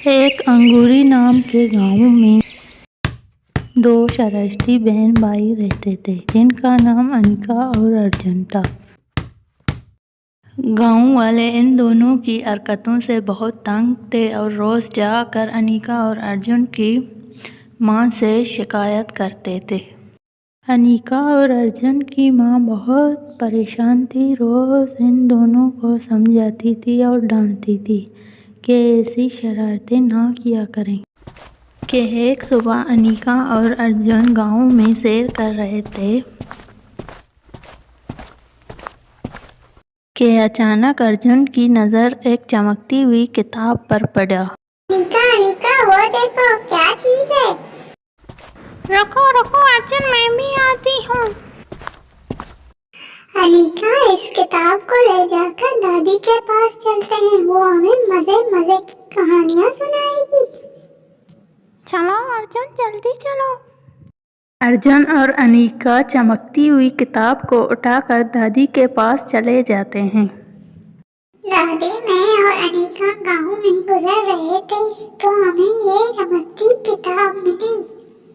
एक अंगूरी नाम के गांव में दो शरारती बहन भाई रहते थे जिनका नाम अनिका और अर्जुन था। गांव वाले इन दोनों की हरकतों से बहुत तंग थे और रोज़ जाकर अनिका और अर्जुन की माँ से शिकायत करते थे। अनिका और अर्जुन की माँ बहुत परेशान थी। रोज़ इन दोनों को समझाती थी और डांटती थी कि ऐसी शरारतें ना किया करें। कि एक सुबह अनिका और अर्जुन गांव में सैर कर रहे थे कि अचानक अर्जुन की नज़र एक चमकती हुई किताब पर पड़ा। अनिका अनिका वो देखो क्या चीज़ है। रुको रुको अर्जुन, मैं भी आती हूँ। अनिका इस किताब को ले जाकर दादी के पास चलते हैं, वो हमें मजे मजे की कहानियाँ सुनाएगी। चलो अर्जुन जल्दी चलो। अर्जुन और अनिका चमकती हुई किताब को उठाकर दादी के पास चले जाते हैं। दादी, मैं और अनिका गाँव में गुजर रहे थे तो हमें ये चमकती किताब मिली।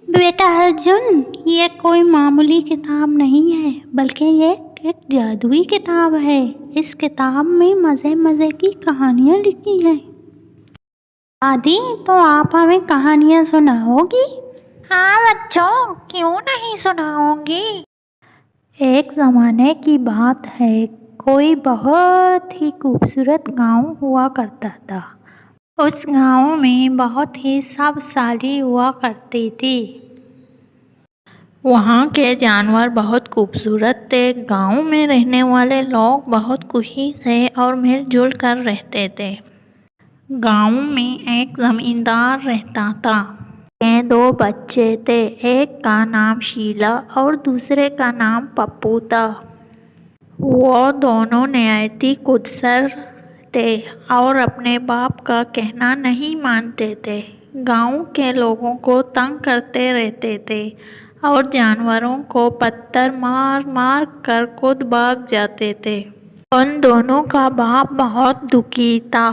बेटा अर्जुन, ये कोई मामूली किताब नहीं है बल्कि ये एक जादुई किताब है। इस किताब में मज़े मज़े की कहानियाँ लिखी हैं। दादी, तो आप हमें कहानियाँ सुनाओगी? हाँ बच्चों, क्यों नहीं सुनाऊंगी। एक ज़माने की बात है, कोई बहुत ही खूबसूरत गांव हुआ करता था। उस गांव में बहुत ही शक्तिशाली हुआ करती थी। वहाँ के जानवर बहुत खूबसूरत थे। गांव में रहने वाले लोग बहुत खुशी से और मिलजुल कर रहते थे। गांव में एक ज़मींदार रहता था। उसके दो बच्चे थे, एक का नाम शीला और दूसरे का नाम पप्पू था। वो दोनों निहायत ही खुदसर थे और अपने बाप का कहना नहीं मानते थे। गांव के लोगों को तंग करते रहते थे और जानवरों को पत्थर मार मार कर खुद भाग जाते थे। उन दोनों का बाप बहुत दुखी था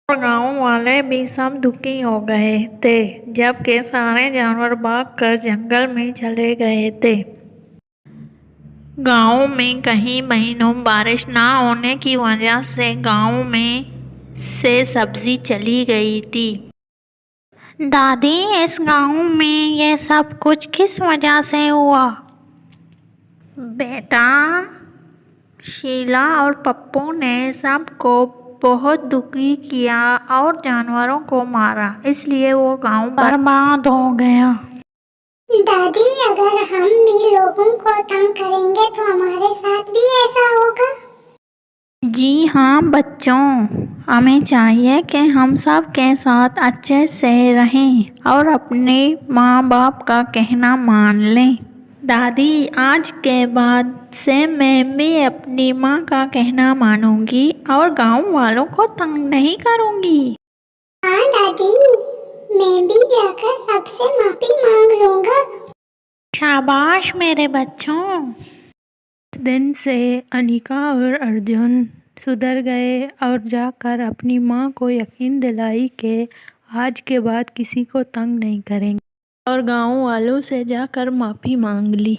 और गांव वाले भी सब दुखी हो गए थे जबकि सारे जानवर भागकर जंगल में चले गए थे। गांव में कई महीनों बारिश ना होने की वजह से गांव में से सब्जी चली गई थी। दादी, इस गांव में ये सब कुछ किस वजह से हुआ? बेटा, शीला और पप्पू ने सबको बहुत दुखी किया और जानवरों को मारा, इसलिए वो गांव बर्बाद हो गया। दादी, अगर हम भी लोगों को तंग करेंगे तो हमारे साथ भी ऐसा होगा। जी हाँ बच्चों, हमें चाहिए कि हम सब के साथ अच्छे से रहें और अपने माँ बाप का कहना मान लें। दादी, आज के बाद से मैं भी अपनी माँ का कहना मानूंगी और गांव वालों को तंग नहीं करूंगी। हाँ दादी, मैं भी जाकर सबसे माफी मांग लूंगा। शाबाश मेरे बच्चों। उस दिन से अनिका और अर्जुन सुधर गए और जाकर अपनी माँ को यकीन दिलाई कि आज के बाद किसी को तंग नहीं करेंगे और गांव वालों से जाकर माफ़ी मांग ली।